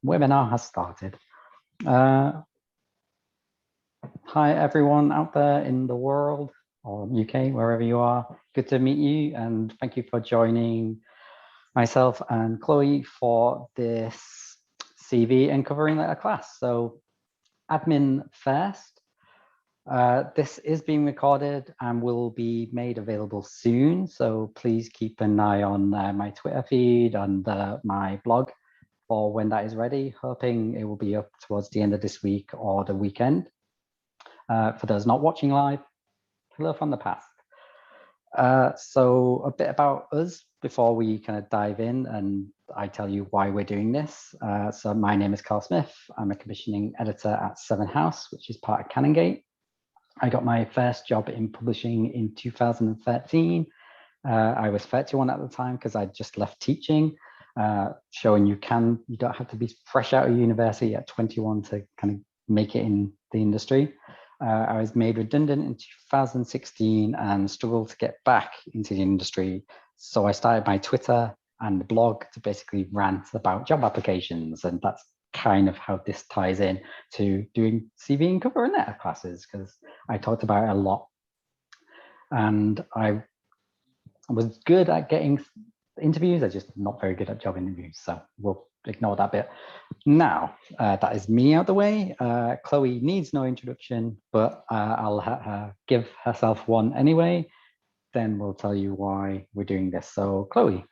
webinar has started. Hi, everyone out there in the world or UK, wherever you are. Good to meet you, and thank you for joining myself and Chloe for this CV and covering letter class. So, admin first. This is being recorded and will be made available soon. So please keep an eye on my Twitter feed and my blog for when that is ready, hoping it will be up towards the end of this week or the weekend. For those not watching live, hello from the past. So a bit about us before we kind of dive in and I tell you why we're doing this. So my name is Carl Smith. I'm a commissioning editor at Severn House, which is part of Canongate. I got my first job in publishing in 2013. I was 31 at the time because I just left teaching, showing you don't have to be fresh out of university at 21 to kind of make it in the industry. I was made redundant in 2016 and struggled to get back into the industry. So I started my Twitter and blog to basically rant about job applications. And that's kind of how this ties in to doing CV and cover and letter classes, because I talked about it a lot. And I was good at getting interviews. I'm just not very good at job interviews. So we'll ignore that bit. Now, that is me out the way. Chloe needs no introduction, but I'll let her give herself one anyway. Then we'll tell you why we're doing this. So Chloe.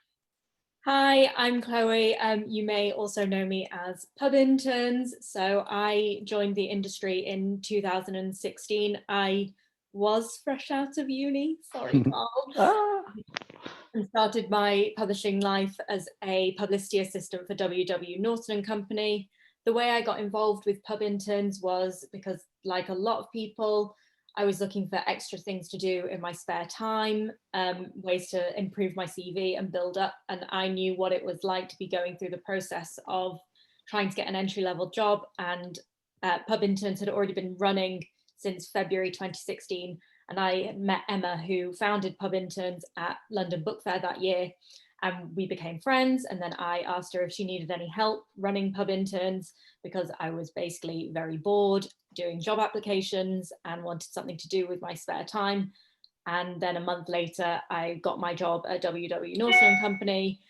Hi, I'm Chloe. You may also know me as Pub Interns. So I joined the industry in 2016. I was fresh out of uni, sorry, Carl. And started my publishing life as a publicity assistant for W.W. Norton and Company. The way I got involved with Pub Interns was because, like a lot of people, I was looking for extra things to do in my spare time, ways to improve my CV and build up. And I knew what it was like to be going through the process of trying to get an entry-level job. And Pub Interns had already been running since February 2016. And I had met Emma, who founded Pub Interns at London Book Fair that year. And we became friends. And then I asked her if she needed any help running Pub Interns, because I was basically very bored doing job applications and wanted something to do with my spare time. And then a month later, I got my job at W.W. Norton and Company.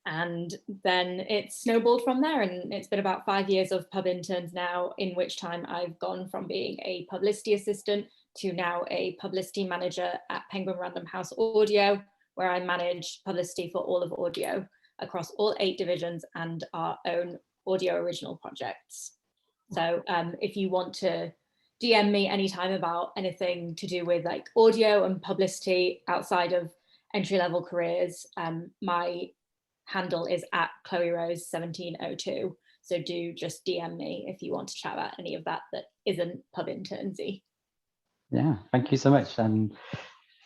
And then it snowballed from there. And it's been about 5 years of Pub Interns now, in which time I've gone from being a publicity assistant to now a publicity manager at Penguin Random House Audio, where I manage publicity for all of audio across all 8 divisions and our own audio original projects. So if you want to DM me anytime about anything to do with like audio and publicity outside of entry-level careers, my handle is at Chloë Rose 1702. So do just DM me if you want to chat about any of that isn't Pub Internsy. Yeah, thank you so much. And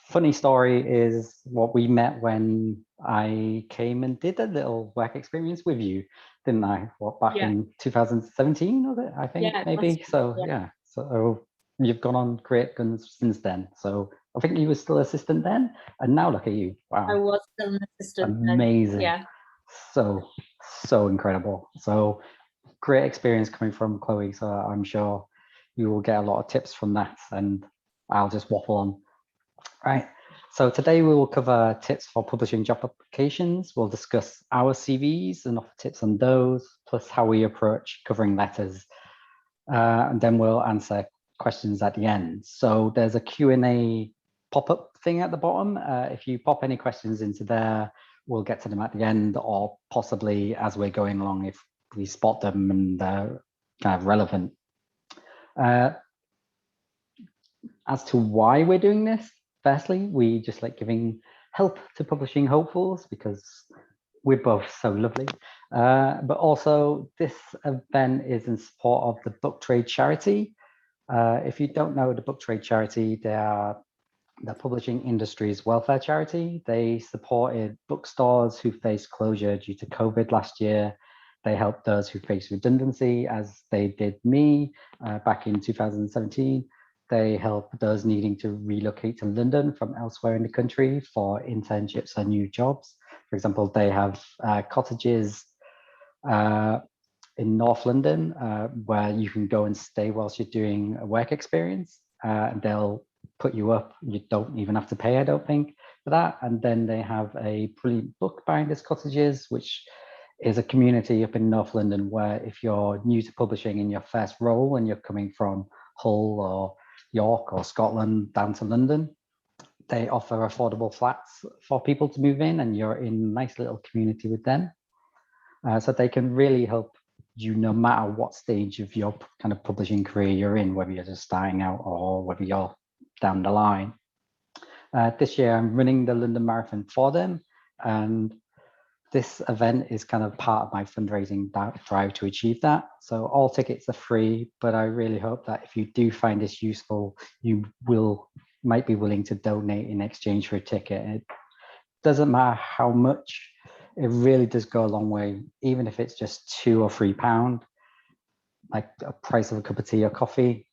funny story is what we met when I came and did a little work experience with you, didn't I? What, back in 2017, was it? I think maybe. So yeah, so you've gone on great guns since then. So I think you were still assistant then, and now look at you. Wow, I was still an assistant. Amazing. Yeah. So incredible. So great experience coming from Chloe. So I'm sure you will get a lot of tips from that, and I'll just waffle on. Right. So today we will cover tips for publishing job applications. We'll discuss our CVs and offer tips on those, plus how we approach covering letters. And then we'll answer questions at the end. So there's a Q&A pop-up thing at the bottom. If you pop any questions into there, we'll get to them at the end, or possibly as we're going along if we spot them and they're kind of relevant. As to why we're doing this, firstly, we just like giving help to publishing hopefuls because we're both so lovely. But also, this event is in support of the Book Trade Charity. If you don't know the Book Trade Charity, they are the publishing industry's welfare charity. They supported bookstores who faced closure due to COVID last year. They helped those who faced redundancy, as they did me back in 2017. They help those needing to relocate to London from elsewhere in the country for internships or new jobs. For example, they have cottages in North London, where you can go and stay whilst you're doing a work experience. They'll put you up. You don't even have to pay, I don't think, for that. And then they have a brilliant bookbinders cottages, which is a community up in North London where if you're new to publishing in your first role and you're coming from Hull or York or Scotland down to London, they offer affordable flats for people to move in, and you're in a nice little community with them. So they can really help you no matter what stage of your kind of publishing career you're in, whether you're just starting out or whether you're down the line. This year I'm running the London Marathon for them, and this event is kind of part of my fundraising drive to achieve that. So all tickets are free, but I really hope that if you do find this useful, you might be willing to donate in exchange for a ticket. It doesn't matter how much, it really does go a long way, even if it's just £2 or £3, like a price of a cup of tea or coffee,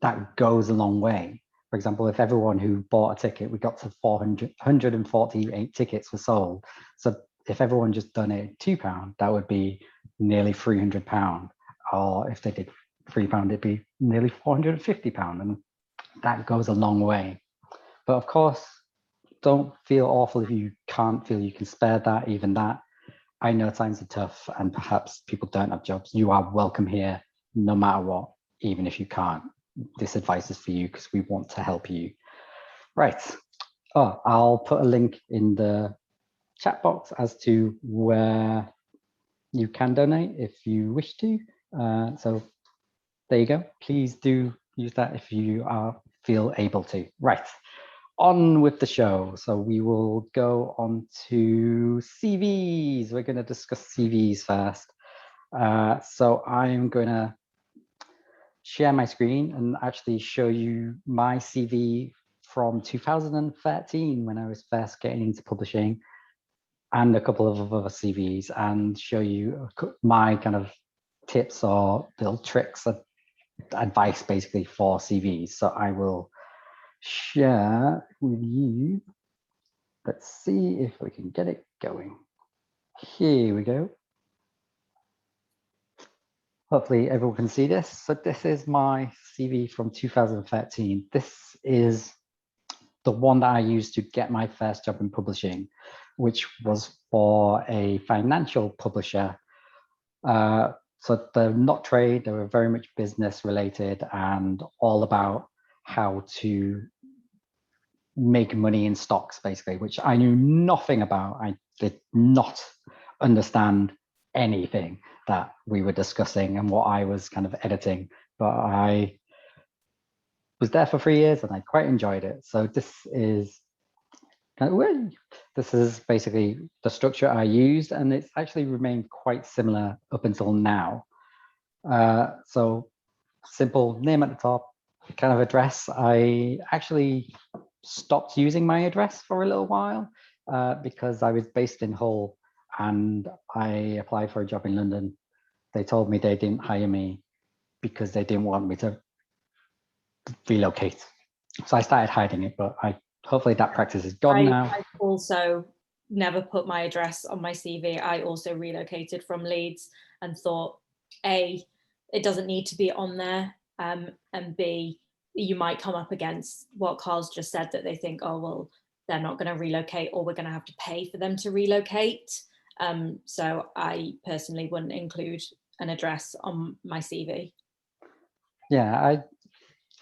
that goes a long way. For example, if everyone who bought a ticket, we got to 148 tickets were sold. So if everyone just donated £2, that would be nearly £300. Or if they did £3, it'd be nearly £450. And that goes a long way. But of course, don't feel awful if you can't feel you can spare that, even that. I know times are tough and perhaps people don't have jobs. You are welcome here no matter what, even if you can't. This advice is for you because we want to help you. Right. Oh, I'll put a link in the chat box as to where you can donate if you wish to. So there you go. Please do use that if you feel able to. Right. On with the show. So we will go on to CVs. We're going to discuss CVs first. So I'm going to share my screen and actually show you my CV from 2013 when I was first getting into publishing, and a couple of other CVs, and show you my kind of tips or little tricks, advice basically for CVs. So I will share with you. Let's see if we can get it going. Here we go. Hopefully everyone can see this. So this is my CV from 2013. This is the one that I used to get my first job in publishing, which was for a financial publisher. So they're not trade, they were very much business related and all about how to make money in stocks, basically, which I knew nothing about. I did not understand anything that we were discussing and what I was kind of editing, but I was there for 3 years and I quite enjoyed it. So this is basically the structure I used, and it's actually remained quite similar up until now. So simple name at the top, kind of address. I actually stopped using my address for a little while because I was based in Hull and I applied for a job in London. They told me they didn't hire me because they didn't want me to relocate. So I started hiding it, but hopefully that practice is gone now. I also never put my address on my CV. I also relocated from Leeds and thought, A, it doesn't need to be on there, and B, you might come up against what Carl's just said, that they think, oh, well, they're not going to relocate or we're going to have to pay for them to relocate. So I personally wouldn't include an address on my CV. Yeah,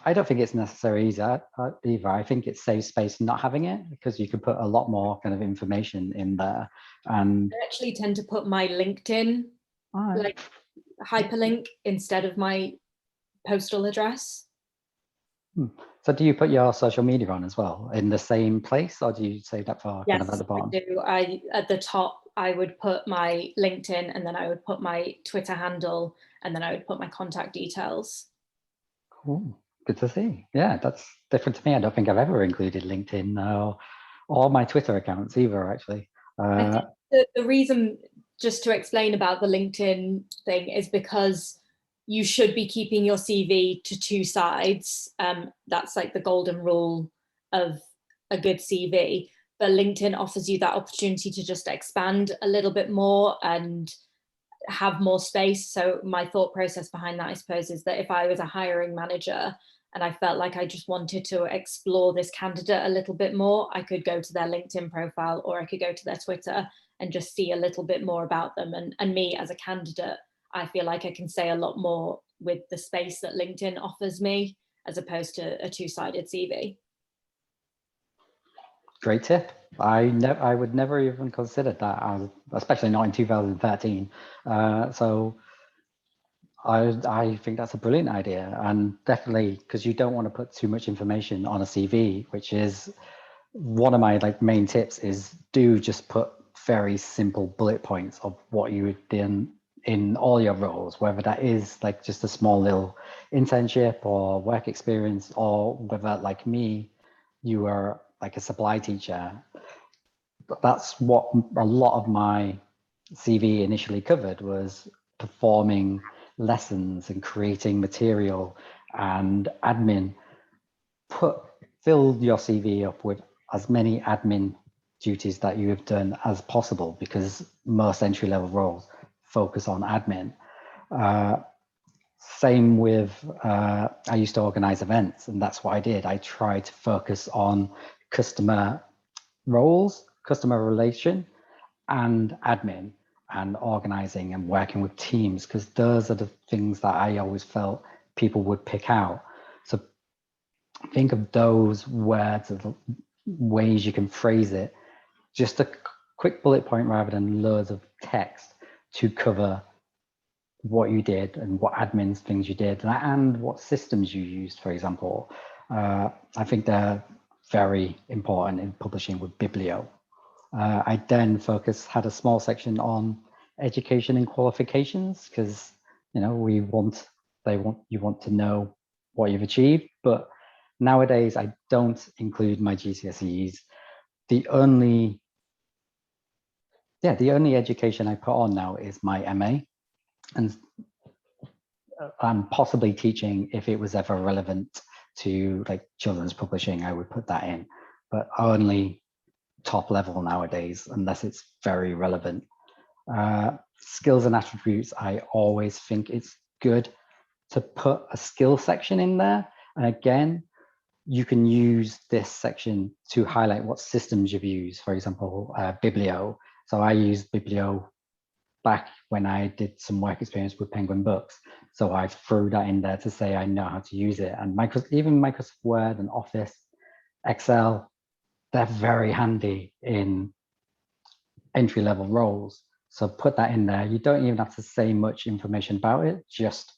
I don't think it's necessary either. I think it saves space not having it because you can put a lot more kind of information in there. And I actually tend to put my LinkedIn like hyperlink instead of my postal address. So do you put your social media on as well in the same place, or do you save that for kind of at the bottom? I do. At the top, I would put my LinkedIn, and then I would put my Twitter handle, and then I would put my contact details. Cool. Good to see. Yeah, that's different to me. I don't think I've ever included LinkedIn or my Twitter accounts either, actually. I think the reason, just to explain about the LinkedIn thing, is because you should be keeping your CV to two sides. That's like the golden rule of a good CV. But LinkedIn offers you that opportunity to just expand a little bit more and have more space. So my thought process behind that, I suppose, is that if I was a hiring manager and I felt like I just wanted to explore this candidate a little bit more, I could go to their LinkedIn profile, or I could go to their Twitter and just see a little bit more about them. And me as a candidate, I feel like I can say a lot more with the space that LinkedIn offers me, as opposed to a two-sided CV. Great tip. I would never even consider that, especially not in 2013. So I think that's a brilliant idea, and definitely because you don't want to put too much information on a CV, which is one of my main tips. Is do just put very simple bullet points of what you would do in all your roles, whether that is just a small little internship or work experience, or whether like me, you are a supply teacher. That's what a lot of my CV initially covered, was performing lessons and creating material and admin. Fill your CV up with as many admin duties that you have done as possible, because most entry-level roles focus on admin. Same with, I used to organize events, and that's what I did. I tried to focus on customer roles, customer relation, and admin, and organizing and working with teams, because those are the things that I always felt people would pick out. So think of those words as ways you can phrase it. Just a quick bullet point rather than loads of text to cover what you did and what admin things you did and what systems you used, for example. I think they're very important in publishing with Biblio. I then had a small section on education and qualifications, because you want to know what you've achieved. But nowadays I don't include my GCSEs. The only education I put on now is my MA, and I'm possibly teaching if it was ever relevant to children's publishing, I would put that in, but only top level nowadays, unless it's very relevant. Skills and attributes, I always think it's good to put a skill section in there. And again, you can use this section to highlight what systems you've used. For example, Biblio. So I used Biblio back when I did some work experience with Penguin Books. So I threw that in there to say I know how to use it. And even Microsoft Word and Office, Excel, they're very handy in entry-level roles. So put that in there. You don't even have to say much information about it, just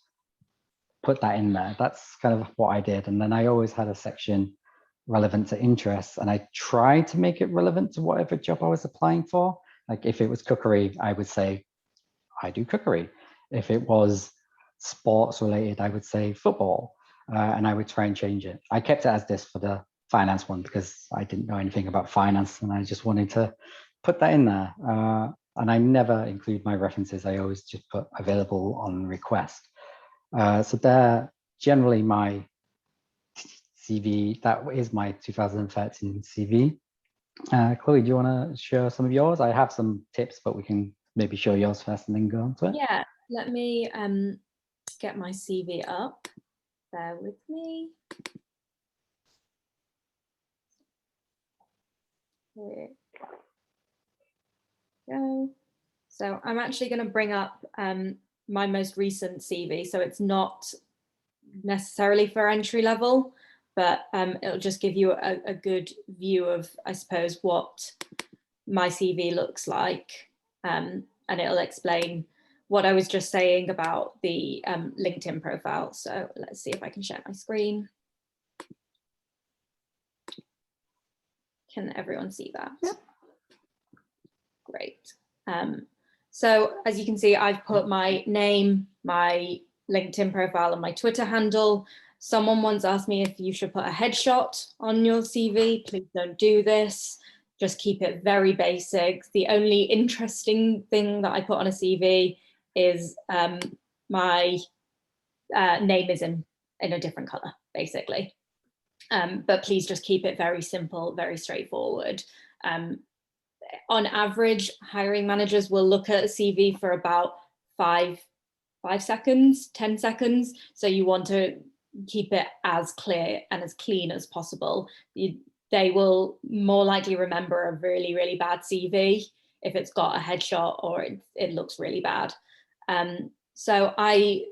put that in there. That's kind of what I did. And then I always had a section relevant to interests, and I tried to make it relevant to whatever job I was applying for. Like if it was cookery, I would say, I do cookery. If it was sports related, I would say football, and I would try and change it. I kept it as this for the finance one because I didn't know anything about finance, and I just wanted to put that in there. And I never include my references. I always just put available on request. So they're generally my CV. That is my 2013 CV. Chloe, do you want to share some of yours? I have some tips, but we can maybe show yours first and then go on to it. Yeah, let me get my CV up. Bear with me. Here we go. So I'm actually going to bring up my most recent CV. So it's not necessarily for entry level, but it'll just give you a good view of, I suppose, what my CV looks like. And it'll explain what I was just saying about the LinkedIn profile. So let's see if I can share my screen. Can everyone see that? Yeah. Great. So as you can see, I've put my name, my LinkedIn profile, and my Twitter handle. Someone once asked me if you should put a headshot on your CV. Please don't do this. Just keep it very basic. The only interesting thing that I put on a CV is my name is in a different color, basically. But please just keep it very simple, very straightforward. On average, hiring managers will look at a CV for about 5 seconds, 10 seconds. So you want to keep it as clear and as clean as possible. They will more likely remember a really, really bad CV if it's got a headshot or it looks really bad. So I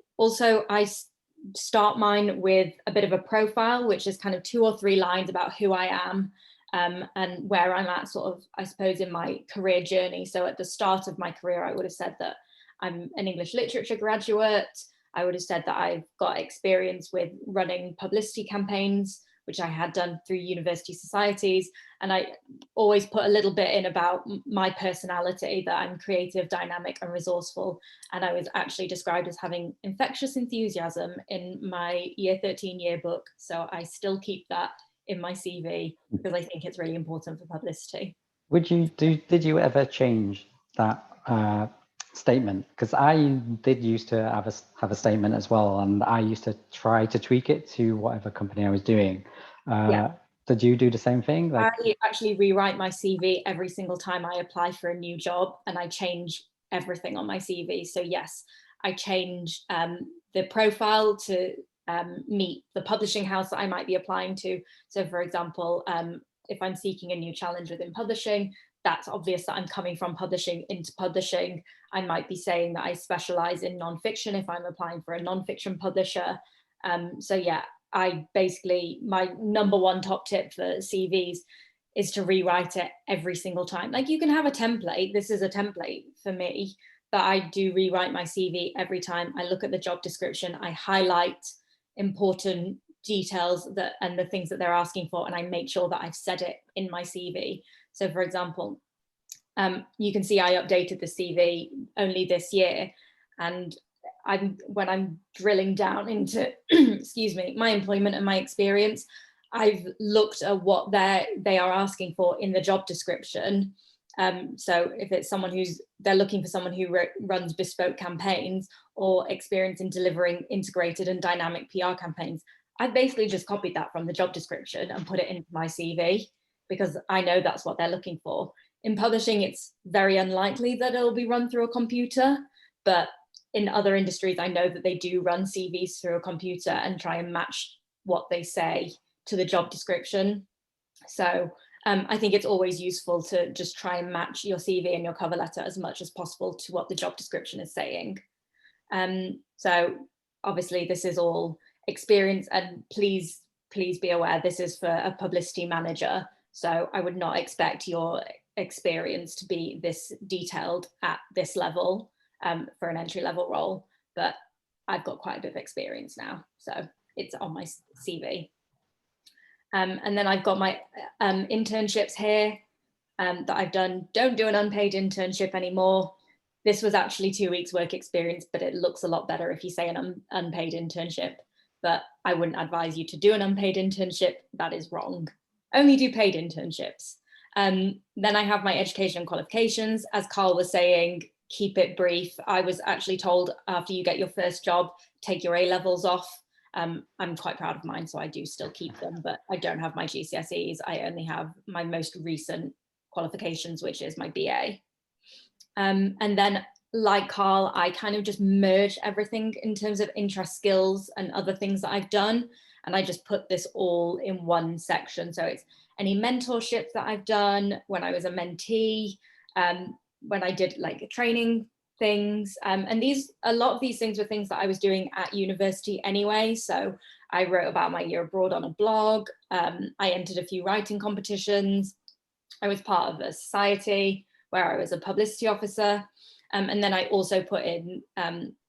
start mine with a bit of a profile, which is kind of 2 or 3 lines about who I am and where I'm at sort of, I suppose, in my career journey. So at the start of my career, I would have said that I'm an English literature graduate. I would have said that I've got experience with running publicity campaigns, which I had done through university societies. And I always put a little bit in about my personality, that I'm creative, dynamic and resourceful. And I was actually described as having infectious enthusiasm in my year 13 yearbook. So I still keep that in my CV because I think it's really important for publicity. Did you ever change that statement? Because I did used to have a statement as well, and I used to try to tweak it to whatever company I was doing. Yeah. Did you do the same thing? I actually rewrite my CV every single time I apply for a new job, and I change everything on my CV. So yes, I change the profile to meet the publishing house that I might be applying to. So for example, if I'm seeking a new challenge within publishing, that's obvious that I'm coming from publishing into publishing. I might be saying that I specialize in nonfiction if I'm applying for a nonfiction publisher. So yeah, I basically, my number 1 top tip for CVs is to rewrite it every single time. Like, you can have a template. This is a template for me, but I do rewrite my CV every time. I look at the job description, I highlight important details and the things that they're asking for, and I make sure that I've said it in my CV. So for example, you can see I updated the CV only this year, and when I'm drilling down into excuse me, my employment and my experience, I've looked at what they are asking for in the job description. So if it's they're looking for someone who runs bespoke campaigns or experience in delivering integrated and dynamic PR campaigns, I've basically just copied that from the job description and put it into my CV because I know that's what they're looking for. In publishing, it's very unlikely that it'll be run through a computer, but in other industries, I know that they do run CVs through a computer and try and match what they say to the job description. So I think it's always useful to just try and match your CV and your cover letter as much as possible to what the job description is saying. So obviously this is all experience, and please be aware this is for a publicity manager. So I would not expect your experience to be this detailed at this level for an entry-level role, but I've got quite a bit of experience now, so it's on my CV. And then I've got my internships here that I've done. Don't do an unpaid internship anymore. This was actually 2 weeks work experience, but it looks a lot better if you say an unpaid internship. But I wouldn't advise you to do an unpaid internship. That is wrong. Only do paid internships. Then I have my education and qualifications. As Carl was saying, keep it brief. I was actually told after you get your first job, take your A-levels off. I'm quite proud of mine, so I do still keep them, but I don't have my GCSEs. I only have my most recent qualifications, which is my BA. And then, like Carl, I kind of just merge everything in terms of interest, skills, and other things that I've done. And I just put this all in one section. So it's any mentorship that I've done, when I was a mentee, when I did like training things, and a lot of these things were things that I was doing at university anyway. So I wrote about my year abroad on a blog. I entered a few writing competitions. I was part of a society where I was a publicity officer, and then I also put in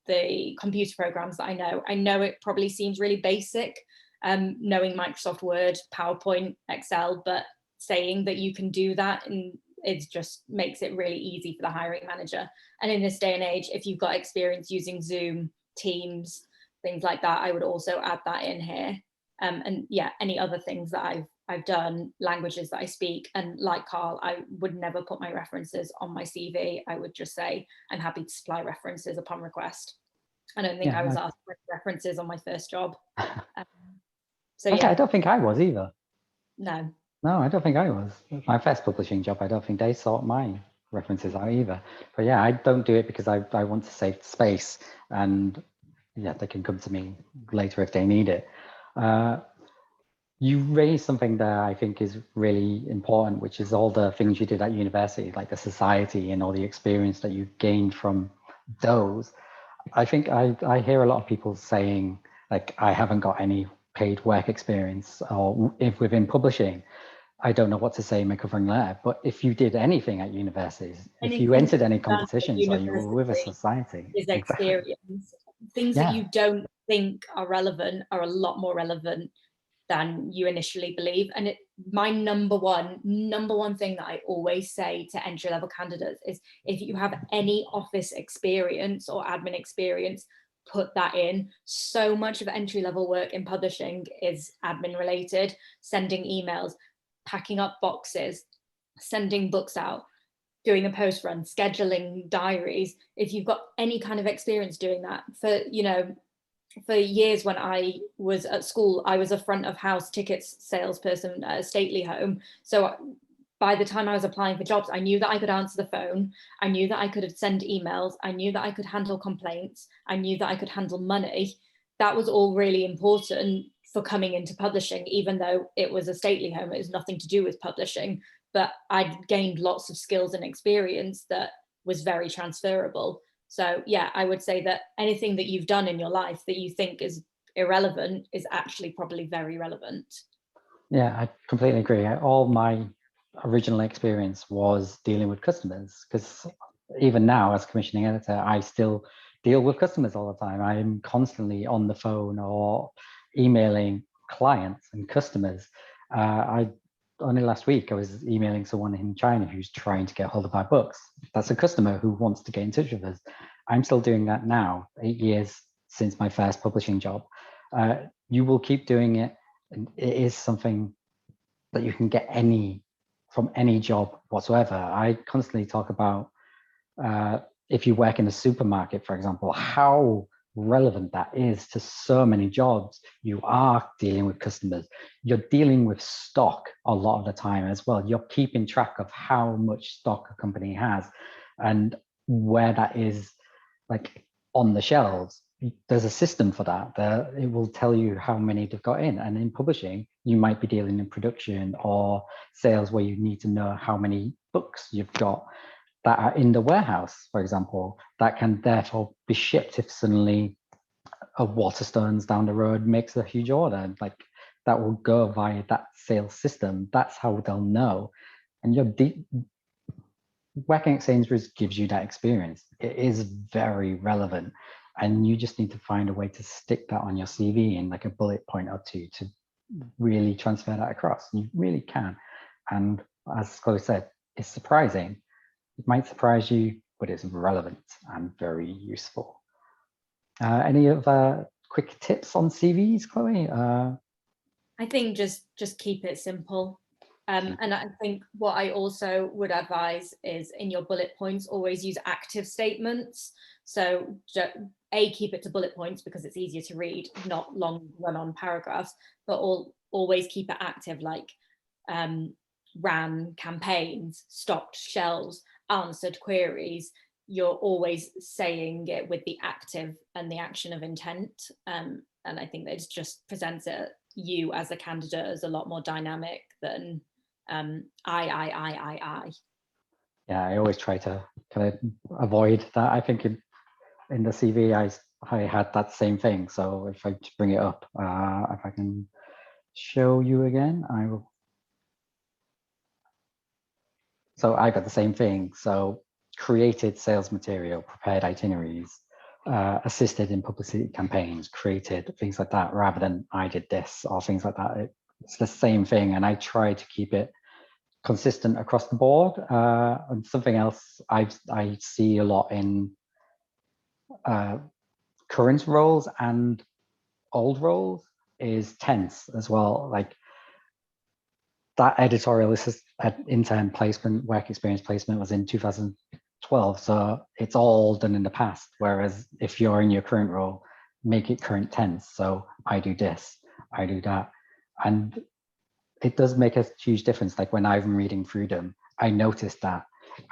the computer programs that I know. I know it probably seems really basic, knowing Microsoft Word, PowerPoint, Excel, but saying that you can do that, and it just makes it really easy for the hiring manager. And in this day and age, if you've got experience using Zoom, Teams, things like that, I would also add that in here. And yeah, any other things that I've done, languages that I speak. And like Carl, I would never put my references on my CV. I would just say, I'm happy to supply references upon request. I don't think I was asked for references on my first job. So yeah. I don't think I was either. No. No, I don't think I was. My first publishing job, I don't think they sought mine. references out either. But yeah, I don't do it because I want to save space, and yeah, they can come to me later if they need it. You raised something there I think is really important, which is all the things you did at university, like the society and all the experience that you gained from those. I think I hear a lot of people saying, like, I haven't got any paid work experience, or if within publishing, I don't know what to say in my covering letter. But if you did anything at university, if you Anything entered any done at competitions or you were with a university society, is exactly. experience. Things that Yeah, you don't think are relevant are a lot more relevant than you initially believe. And my number one thing that I always say to entry level candidates is, if you have any office experience or admin experience, put that in. So much of entry level work in publishing is admin related, sending emails, packing up boxes, sending books out, doing the post run, scheduling diaries. If you've got any kind of experience doing that, for years when I was at school, I was a front of house tickets salesperson at a stately home. So by the time I was applying for jobs, I knew that I could answer the phone. I knew that I could send emails. I knew that I could handle complaints. I knew that I could handle money. That was all really important for coming into publishing, even though it was a stately home. It was nothing to do with publishing, but I'd gained lots of skills and experience that was very transferable. So yeah, I would say that anything that you've done in your life that you think is irrelevant is actually probably very relevant. yeah, I completely agree. All my original experience was dealing with customers, because even now as commissioning editor, I still deal with customers all the time. I'm constantly on the phone or emailing clients and customers. I only last week I was emailing someone in China who's trying to get hold of my books. That's a customer who wants to get in touch with us. I'm still doing that now, 8 years since my first publishing job. You will keep doing it, and it is something that you can get from any job whatsoever. I constantly talk about if you work in a supermarket, for example, how relevant that is to so many jobs. You are dealing with customers. You're dealing with stock a lot of the time as well. You're keeping track of how much stock a company has and where that is, like, on the shelves. There's a system for that. It will tell you how many they've got in. And in publishing, you might be dealing in production or sales where you need to know how many books you've got that are in the warehouse, for example, that can therefore be shipped if suddenly a Waterstones down the road makes a huge order. Like, that will go via that sales system. That's how they'll know. And your working at Sainsbury's gives you that experience. It is very relevant. And you just need to find a way to stick that on your CV in like a bullet point or two to really transfer that across. You really can. And as Chloe said, it's surprising. It might surprise you, but it's relevant and very useful. Any other quick tips on CVs, Chloe? I think just keep it simple. And I think what I also would advise is, in your bullet points, always use active statements. So keep it to bullet points because it's easier to read, not long run-on paragraphs, but always keep it active, like ran campaigns, stocked shelves, answered queries. You're always saying it with the active and the action of intent. And I think that it just presents you as a candidate as a lot more dynamic than I. Yeah, I always try to kind of avoid that. I think in the CV, I had that same thing. So if I just bring it up, if I can show you again, I will. So I got the same thing. So created sales material, prepared itineraries, assisted in publicity campaigns, created things like that, rather than I did this or things like that. It's the same thing. And I try to keep it consistent across the board. And something else I see a lot in current roles and old roles is tense as well. Like, that editorial intern placement, work experience placement was in 2012. So it's all done in the past. Whereas if you're in your current role, make it current tense. So I do this, I do that. And it does make a huge difference. Like, when I'm reading through them, I noticed that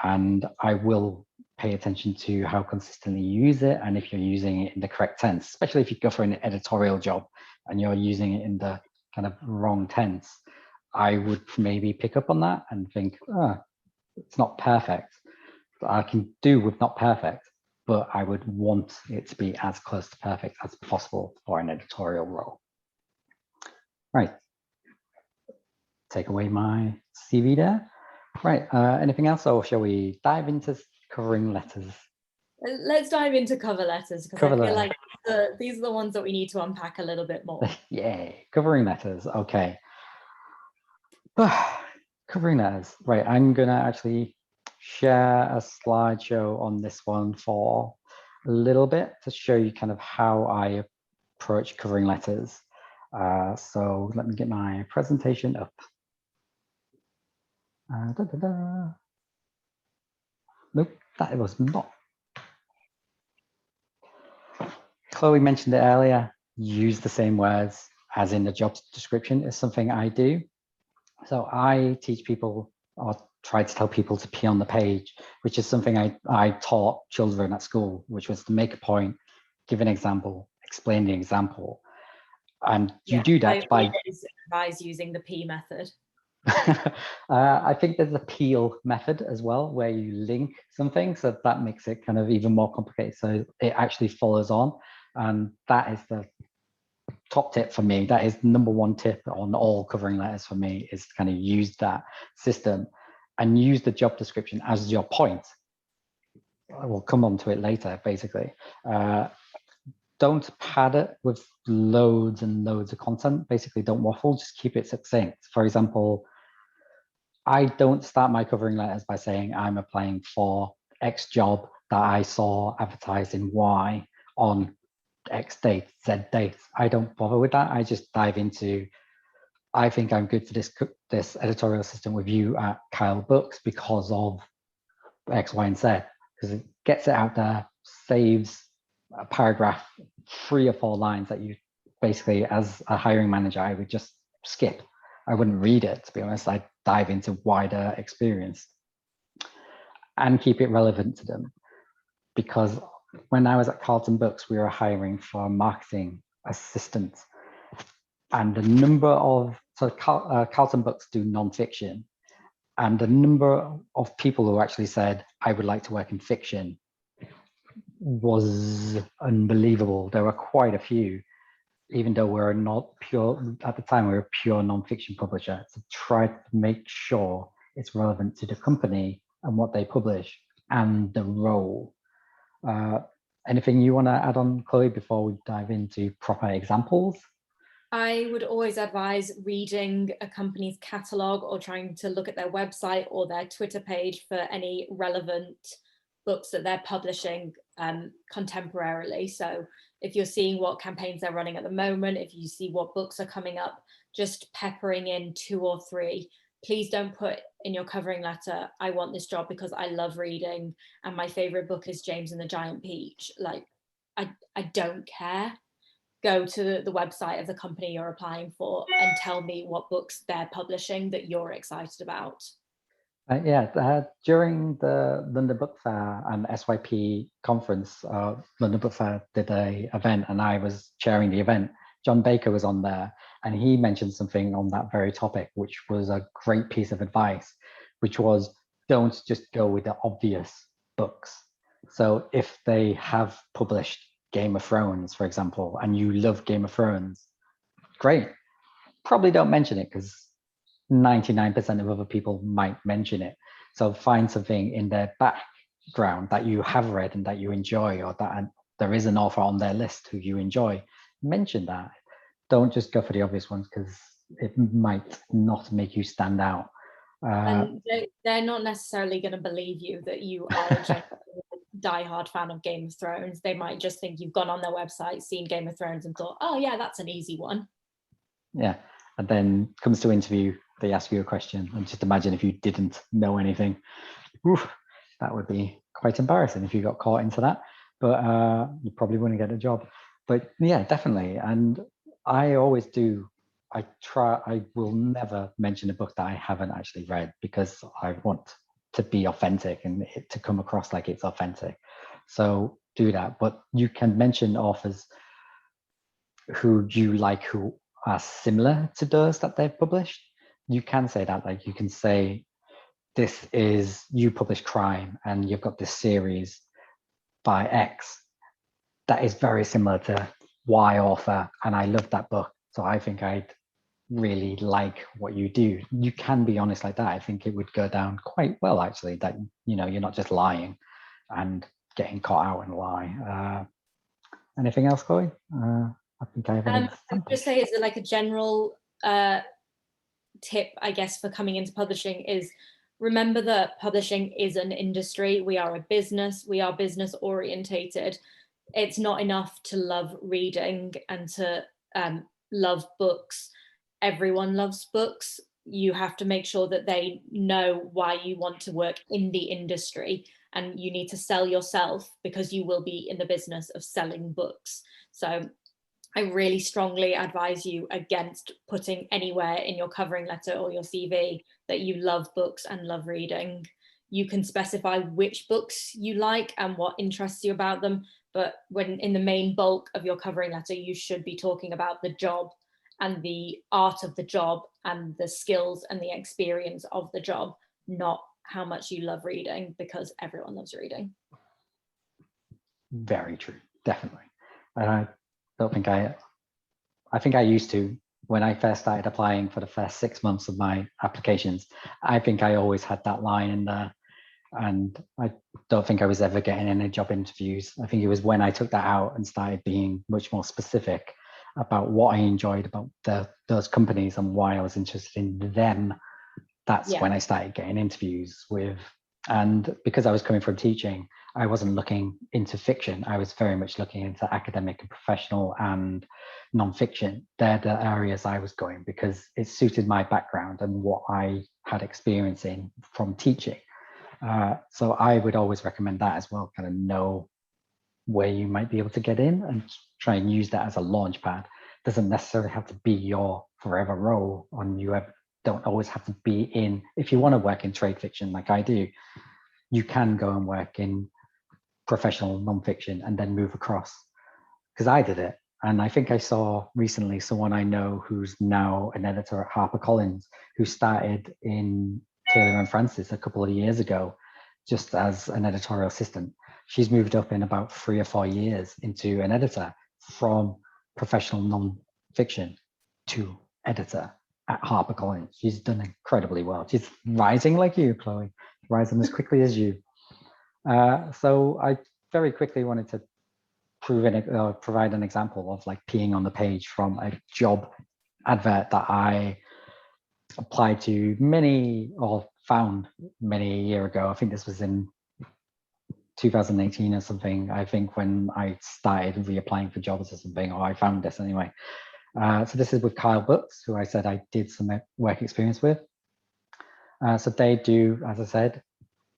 and I will pay attention to how consistently you use it and if you're using it in the correct tense, especially if you go for an editorial job and you're using it in the kind of wrong tense. I would maybe pick up on that and think, oh, it's not perfect. I can do with not perfect, but I would want it to be as close to perfect as possible for an editorial role. Right. Take away my CV there. Right. Anything else, or shall we dive into covering letters? Let's dive into cover letters, because I feel like these are the ones that we need to unpack a little bit more. Yeah, covering letters. Okay. Covering letters. Right. I'm going to actually share a slideshow on this one for a little bit to show you kind of how I approach covering letters. So let me get my presentation up. Nope, that was not. Chloe mentioned it earlier, use the same words as in the job description is something I do. So I teach people, or try to tell people, to pee on the page, which is something I taught children at school, which was to make a point, give an example, explain the example. And you do that by... advise using the P method. I think there's a peel method as well, where you link something, so that makes it kind of even more complicated. So it actually follows on, and that is the top tip for me. That is the number one tip on all covering letters for me, is to kind of use that system and use the job description as your point. I will come on to it later, basically. Don't pad it with loads and loads of content. Basically, don't waffle, just keep it succinct. For example, I don't start my covering letters by saying I'm applying for X job that I saw advertised in Y on X date, Z date. I don't bother with that. I just dive into, I think I'm good for this editorial assistant review at Kyle Books because of X, Y, and Z, because it gets it out there, saves a paragraph, 3 or 4 lines that you basically, as a hiring manager, I would just skip. I wouldn't read it, to be honest. I'd dive into wider experience and keep it relevant to them. Because when I was at Carlton Books, we were hiring for a marketing assistant. And the number of, so Carlton Books do nonfiction. And the number of people who actually said, I would like to work in fiction, was unbelievable. There were quite a few, even though we're not pure, at the time we were a pure nonfiction publisher, to try to make sure it's relevant to the company and what they publish and the role. Anything you want to add on, Chloe, before we dive into proper examples? I would always advise reading a company's catalogue or trying to look at their website or their Twitter page for any relevant books that they're publishing contemporarily. So if you're seeing what campaigns they're running at the moment, if you see what books are coming up, just peppering in 2 or 3. Please don't put in your covering letter, I want this job because I love reading and my favorite book is James and the Giant Peach. Like, I don't care. Go to the website of the company you're applying for and tell me what books they're publishing that you're excited about. During the London Book Fair and SYP conference, London Book Fair did an event and I was chairing the event. John Baker was on there and he mentioned something on that very topic, which was a great piece of advice, which was, don't just go with the obvious books. So if they have published Game of Thrones, for example, and you love Game of Thrones, great. Probably don't mention it because 99% of other people might mention it. So find something in their background that you have read and that you enjoy, or that there is an author on their list who you enjoy. Mention that. Don't just go for the obvious ones because it might not make you stand out. And they're not necessarily going to believe you that you are a diehard fan of Game of Thrones. They might just think you've gone on their website, seen Game of Thrones and thought, oh yeah, that's an easy one. Yeah, and then comes to interview, they ask you a question, and just imagine if you didn't know anything. Oof, that would be quite embarrassing if you got caught into that, but you probably wouldn't get a job. But yeah, definitely. And I always do, I will never mention a book that I haven't actually read because I want to be authentic and it to come across like it's authentic. So do that. But you can mention authors who you like, who are similar to those that they've published. You can say that, like you can say, this is, you publish crime and you've got this series by X that is very similar to Y author, and I love that book, so I think I'd really like what you do. You can be honest like that. I think it would go down quite well, actually, that, you know, you're not just lying and getting caught out in a lie. Anything else, Chloe? I think I have an example. I would just say, is it like a general tip, I guess, for coming into publishing is, remember that publishing is an industry. We are a business. We are business orientated. It's not enough to love reading and to love books. Everyone loves books. You have to make sure that they know why you want to work in the industry, and you need to sell yourself because you will be in the business of selling books. So I really strongly advise you against putting anywhere in your covering letter or your CV that you love books and love reading. You can specify which books you like and what interests you about them, but when in the main bulk of your covering letter, you should be talking about the job and the art of the job and the skills and the experience of the job, not how much you love reading, because everyone loves reading. Very true, definitely. I don't think I think I used to, when I first started applying for the first 6 months of my applications, I think I always had that line in there. And I don't think I was ever getting any job interviews. I think it was when I took that out and started being much more specific about what I enjoyed about those companies and why I was interested in them. That's when I started getting interviews with, and because I was coming from teaching, I wasn't looking into fiction. I was very much looking into academic and professional and nonfiction. They're the areas I was going because it suited my background and what I had experience in from teaching. So I would always recommend that as well, kind of know where you might be able to get in and try and use that as a launch pad. Doesn't necessarily have to be your forever role, and you don't always have to be in, if you want to work in trade fiction like I do, you can go and work in professional nonfiction and then move across, because I did it. And I think I saw recently someone I know who's now an editor at HarperCollins, who started in Taylor and Francis a couple of years ago, just as an editorial assistant. She's moved up in about 3 or 4 years into an editor, from professional nonfiction to editor at HarperCollins. She's done incredibly well. She's rising like you, Chloe, rising as quickly as you. So I very quickly wanted to provide an example of like peeing on the page from a job advert that I applied to found many a year ago. I think this was in 2018 or something. I think when I started reapplying for jobs or something, or I found this anyway. So this is with Kyle Books, who I said I did some work experience with. So they do, as I said,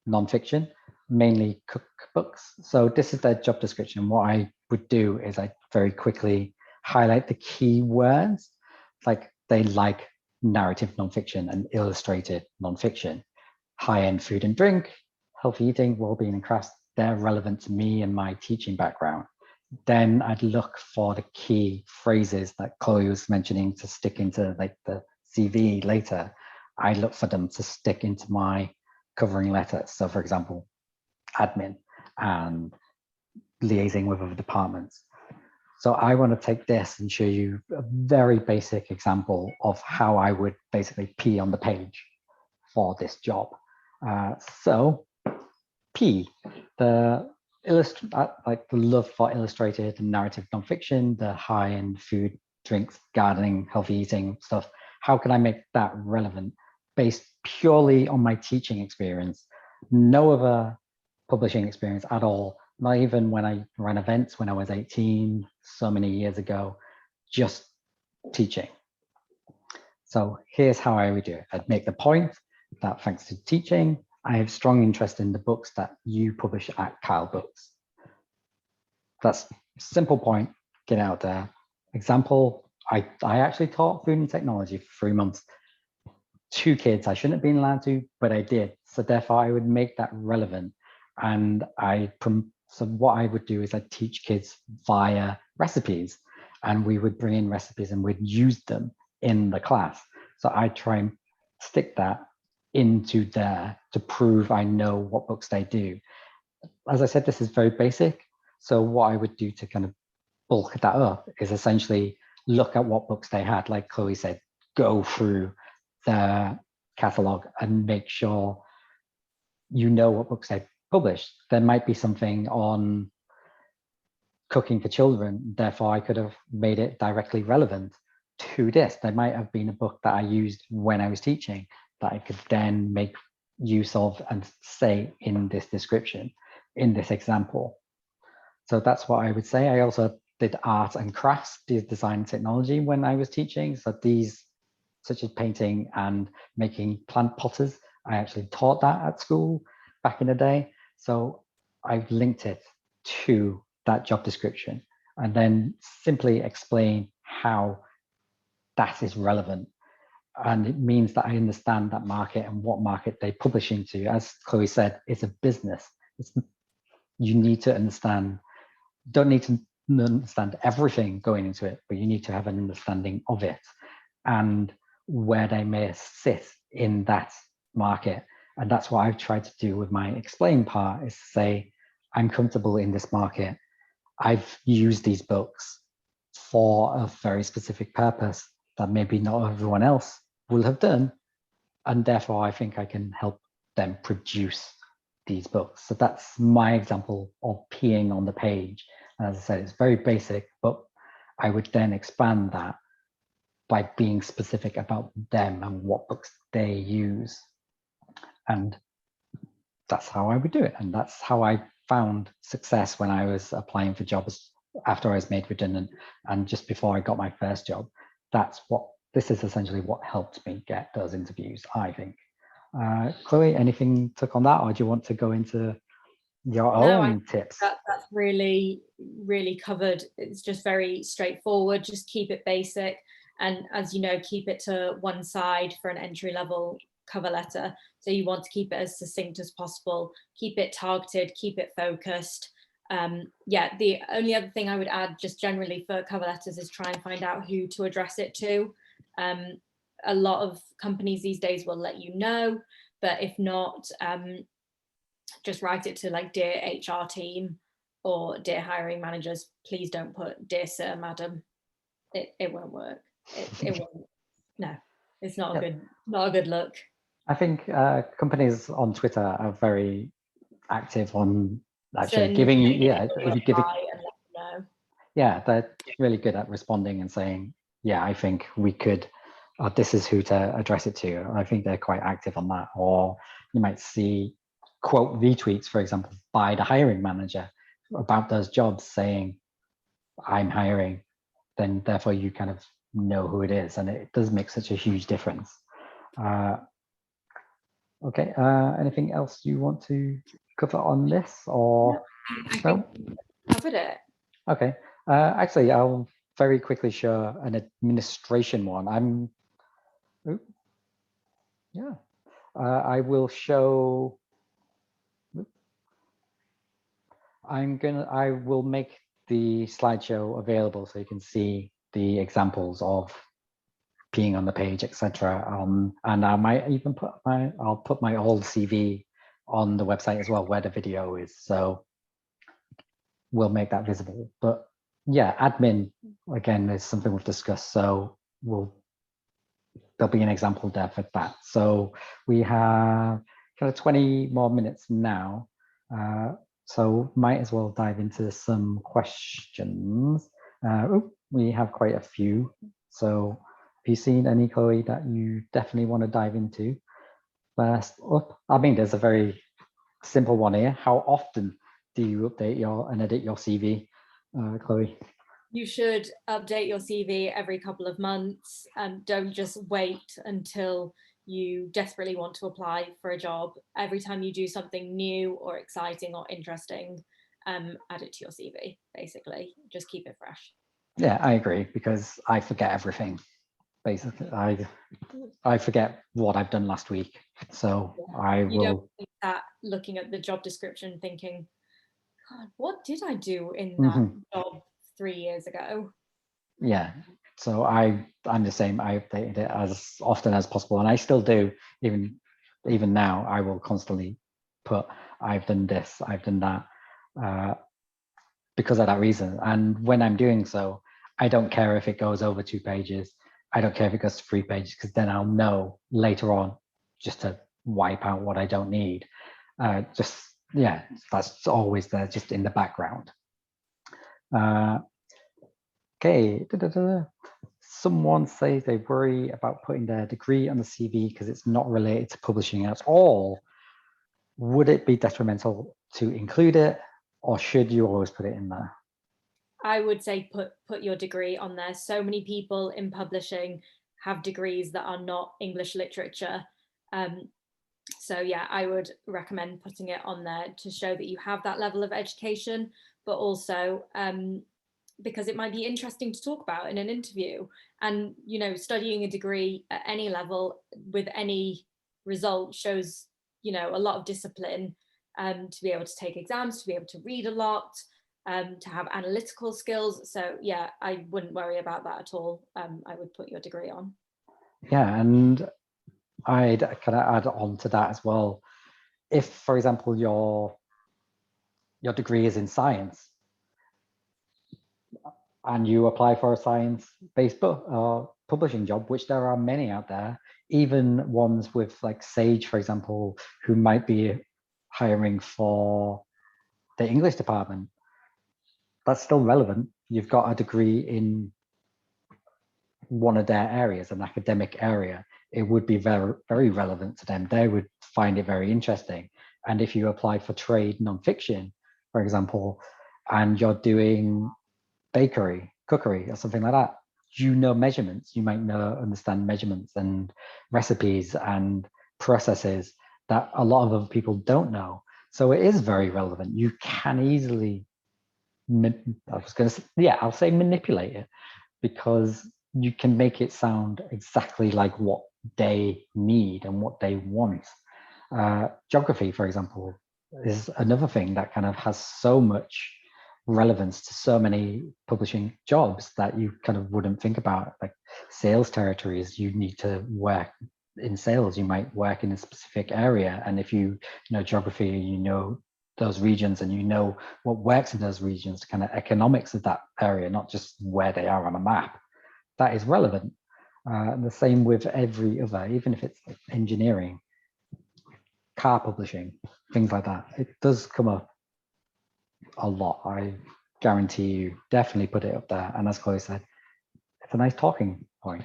nonfiction, mainly cookbooks. So this is their job description. What I would do is I very quickly highlight the key words, like they like narrative nonfiction and illustrated nonfiction, high-end food and drink, healthy eating, well-being and crafts. They're relevant to me and my teaching background. Then I'd look for the key phrases that Chloe was mentioning to stick into like the CV later. I look for them to stick into my covering letter. So for example, admin and liaising with other departments. So I want to take this and show you a very basic example of how I would basically pee on the page for this job. So P, like the love for illustrated and narrative nonfiction, the high-end food, drinks, gardening, healthy eating stuff. How can I make that relevant based purely on my teaching experience? No other publishing experience at all. Not even when I ran events when I was 18, so many years ago, just teaching. So here's how I would do it. I'd make the point that thanks to teaching, I have strong interest in the books that you publish at Kyle Books. That's a simple point, get out there. Example, I actually taught food and technology for 3 months. 2 kids, I shouldn't have been allowed to, but I did. So therefore I would make that relevant. And so what I would do is I'd teach kids via recipes, and we would bring in recipes and we'd use them in the class. So I try and stick that into there to prove I know what books they do. As I said, this is very basic. So what I would do to kind of bulk that up is essentially look at what books they had. Like Chloe said, go through their catalog and make sure you know what books they published. There might be something on cooking for children, therefore I could have made it directly relevant to this. There might have been a book that I used when I was teaching that I could then make use of and say in this description, in this example. So that's what I would say. I also did art and crafts, design and technology when I was teaching. So these, such as painting and making plant potters, I actually taught that at school back in the day. So I've linked it to that job description and then simply explain how that is relevant. And it means that I understand that market and what market they publish into. As Chloe said, it's a business. You need to understand, don't need to understand everything going into it, but you need to have an understanding of it and where they may sit in that market. And that's what I've tried to do with my explain part, is to say, I'm comfortable in this market. I've used these books for a very specific purpose that maybe not everyone else will have done. And therefore, I think I can help them produce these books. So that's my example of peeing on the page. And as I said, it's very basic, but I would then expand that by being specific about them and what books they use. And that's how I would do it. And that's how I found success when I was applying for jobs after I was made redundant and just before I got my first job. This is essentially what helped me get those interviews, I think. Chloe, anything took on that, or do you want to go into your own tips? That's really, really covered. It's just very straightforward. Just keep it basic. And as you know, keep it to one side for an entry-level cover letter. So you want to keep it as succinct as possible, keep it targeted, keep it focused. Yeah, the only other thing I would add just generally for cover letters is try and find out who to address it to. A lot of companies these days will let you know, but if not, just write it to like dear HR team or dear hiring managers. Please don't put dear sir, madam. It won't work. It won't. No, it's not a good look. I think companies on Twitter are very active on actually giving you, if you give it, yeah, they're really good at responding and saying, yeah, I think we could, or this is who to address it to. I think they're quite active on that. Or you might see quote retweets, for example, by the hiring manager about those jobs saying, I'm hiring, then therefore you kind of know who it is. And it does make such a huge difference. Okay, anything else you want to cover on this, or no? Covered it. Okay, actually, I'll very quickly show an administration one. I will show. I will make the slideshow available so you can see the examples of peeing on the page, etc. And I might even I'll put my old CV on the website as well, where the video is. So we'll make that visible. But yeah, admin again is something we've discussed. So there'll be an example there for that. So we have kind of 20 more minutes now. So might as well dive into some questions. We have quite a few. So have you seen any, Chloe, that you definitely want to dive into? First up, I mean, there's a very simple one here. How often do you update and edit your CV, Chloe? You should update your CV every couple of months, and don't just wait until you desperately want to apply for a job. Every time you do something new or exciting or interesting, add it to your CV, basically. Just keep it fresh. Yeah, I agree, because I forget everything. basically. I forget what I've done last week, so I You don't will. think that looking at the job description thinking, God, what did I do in that job 3 years ago? Yeah, so I'm the same. I updated it as often as possible, and I still do. Even now, I will constantly put I've done this, I've done that, because of that reason. And when I'm doing so, I don't care if it goes over 2 pages. I don't care if it goes to 3 pages, because then I'll know later on just to wipe out what I don't need. Yeah, that's always there, just in the background. Okay. Someone says they worry about putting their degree on the CV because it's not related to publishing at all. Would it be detrimental to include it, or should you always put it in there? I would say put your degree on there. So many people in publishing have degrees that are not English literature. So yeah, I would recommend putting it on there to show that you have that level of education, but also because it might be interesting to talk about in an interview. And studying a degree at any level with any result shows a lot of discipline, to be able to take exams, to be able to read a lot, to have analytical skills. So yeah, I wouldn't worry about that at all. I would put your degree on. Yeah, and I'd kind of add on to that as well. If, for example, your degree is in science and you apply for a science-based book or publishing job, which there are many out there, even ones with like Sage, for example, who might be hiring for the English department, that's still relevant. You've got a degree in one of their areas, an academic area. It would be very, very relevant to them. They would find it very interesting. And if you apply for trade nonfiction, for example, and you're doing bakery, cookery, or something like that, measurements. You might understand measurements and recipes and processes that a lot of other people don't know. So it is very relevant. You can easily, I'll say manipulate it, because you can make it sound exactly like what they need and what they want. Geography, for example, is another thing that kind of has so much relevance to so many publishing jobs that you kind of wouldn't think about. Like sales territories, you need to work in sales, you might work in a specific area, and if you know geography, you know those regions and you know what works in those regions, kind of economics of that area, not just where they are on a map, that is relevant. The same with every other, even if it's like engineering, car publishing, things like that. It does come up a lot. I guarantee you, definitely put it up there. And as Chloe said, it's a nice talking point.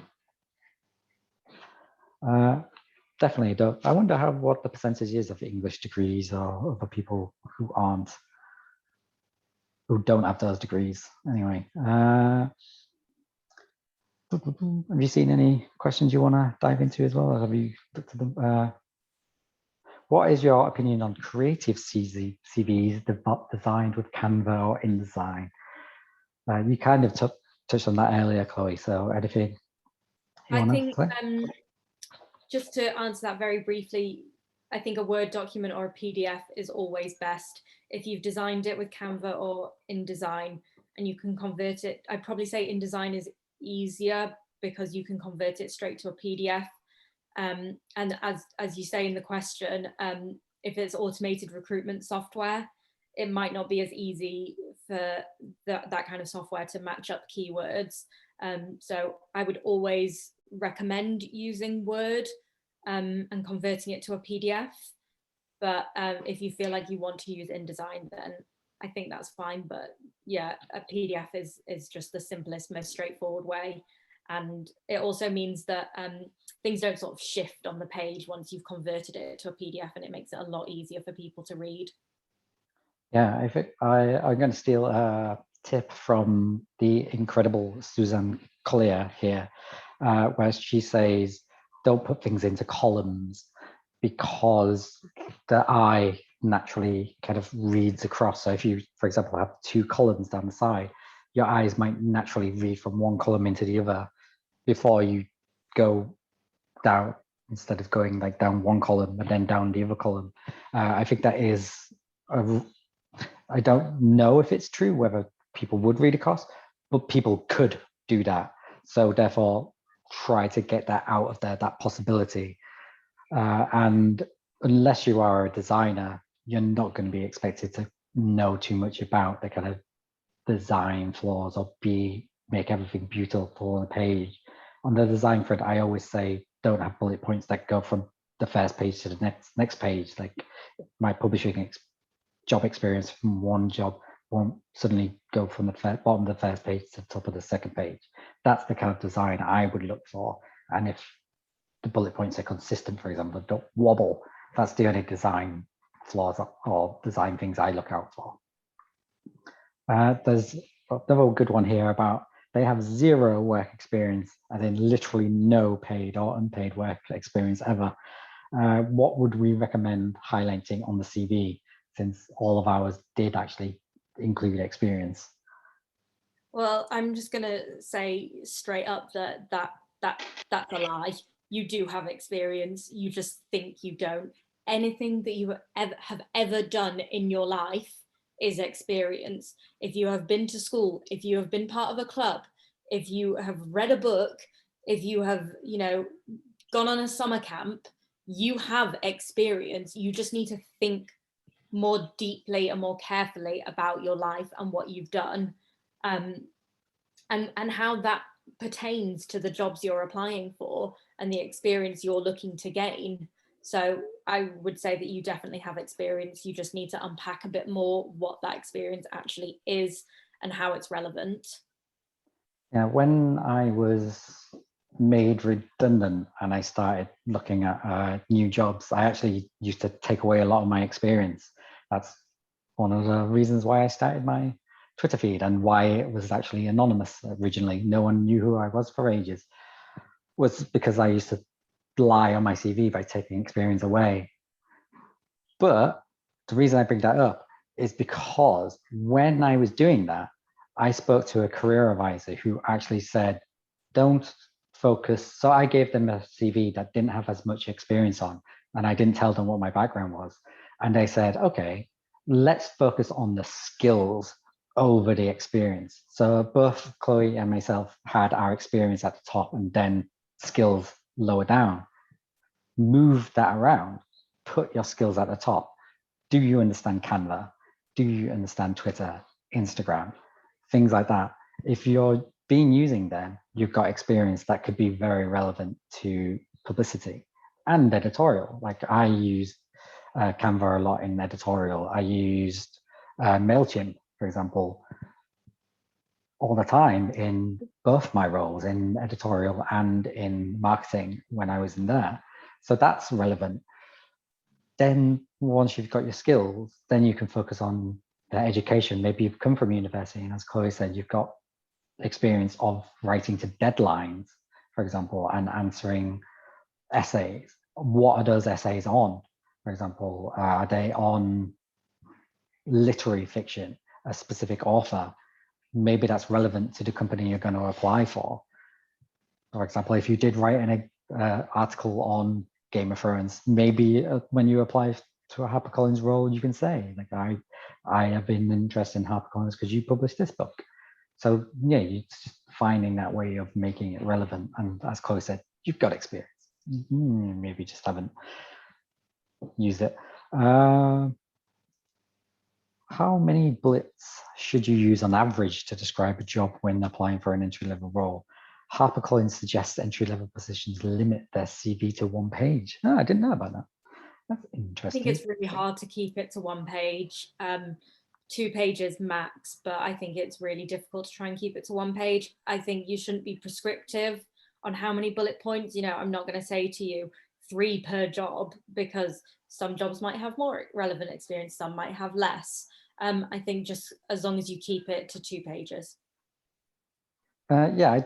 Definitely. I wonder what the percentage is of English degrees or other people who don't have those degrees. Anyway, have you seen any questions you want to dive into as well? Or have you looked at them? What is your opinion on creative CVs designed with Canva or InDesign? You kind of touched on that earlier, Chloe. So anything you want to say? Just to answer that very briefly, I think a Word document or a PDF is always best. If you've designed it with Canva or InDesign and you can convert it, I'd probably say InDesign is easier because you can convert it straight to a PDF. And as you say in the question, if it's automated recruitment software, it might not be as easy for that kind of software to match up keywords. So I would always recommend using Word and converting it to a PDF. But if you feel like you want to use InDesign, then I think that's fine. But yeah, a PDF is just the simplest, most straightforward way. And it also means that things don't sort of shift on the page once you've converted it to a PDF, and it makes it a lot easier for people to read. Yeah, I'm going to steal a tip from the incredible Suzanne Collier here, where she says, don't put things into columns because the eye naturally kind of reads across. So if you, for example, have 2 columns down the side, your eyes might naturally read from one column into the other before you go down instead of going like down one column and then down the other column. I think that is, I don't know if it's true, whether people would read across, but people could do that. So therefore, try to get that out of there, that possibility. And unless you are a designer, you're not going to be expected to know too much about the kind of design flaws or make everything beautiful on a page. On the design front, I always say don't have bullet points that go from the first page to the next page. Like my publishing job experience from one job won't suddenly go from the bottom of the first page to the top of the second page. That's the kind of design I would look for. And if the bullet points are consistent, for example, don't wobble, that's the only design flaws or design things I look out for. There's another good one here about they have 0 work experience, and then literally no paid or unpaid work experience ever. What would we recommend highlighting on the CV, since all of ours did actually include experience? Well, I'm just going to say straight up that's a lie. You do have experience. You just think you don't. Anything that you have ever done in your life is experience. If you have been to school, if you have been part of a club, if you have read a book, if you have, gone on a summer camp, you have experience. You just need to think more deeply and more carefully about your life and what you've done, and how that pertains to the jobs you're applying for and the experience you're looking to gain. So I would say that you definitely have experience. You just need to unpack a bit more what that experience actually is and how it's relevant. Yeah, when I was made redundant and I started looking at new jobs, I actually used to take away a lot of my experience. That's one of the reasons why I started my Twitter feed and why it was actually anonymous originally. No one knew who I was for ages, was because I used to lie on my CV by taking experience away. But the reason I bring that up is because when I was doing that, I spoke to a career advisor who actually said, don't focus. So I gave them a CV that didn't have as much experience on, and I didn't tell them what my background was. And they said, okay, let's focus on the skills over the experience. So both Chloe and myself had our experience at the top and then skills lower down. Move that around, put your skills at the top. Do you understand Canva? Do you understand Twitter, Instagram, things like that? If you're using them, you've got experience that could be very relevant to publicity and editorial. Like I used Canva a lot in editorial. I used MailChimp, for example, all the time in both my roles in editorial and in marketing when I was in there. So that's relevant. Then once you've got your skills, then you can focus on the education. Maybe you've come from university, and as Chloe said, you've got experience of writing to deadlines, for example, and answering essays. What are those essays on? For example, are they on literary fiction, a specific author? Maybe that's relevant to the company you're going to apply for. For example, if you did write an article on Game of Thrones, maybe when you apply to a HarperCollins role, you can say, like, I have been interested in HarperCollins because you published this book. So yeah, you're just finding that way of making it relevant. And as Chloe said, you've got experience. Maybe just haven't used it. How many bullets should you use on average to describe a job when applying for an entry-level role? HarperCollins suggests entry-level positions limit their CV to 1 page. Oh, I didn't know about that. That's interesting. I think it's really hard to keep it to 1 page. 2 pages max, but I think it's really difficult to try and keep it to 1 page. I think you shouldn't be prescriptive on how many bullet points. I'm not going to say to you 3 per job, because some jobs might have more relevant experience, some might have less. I think just as long as you keep it to 2 pages. Yeah,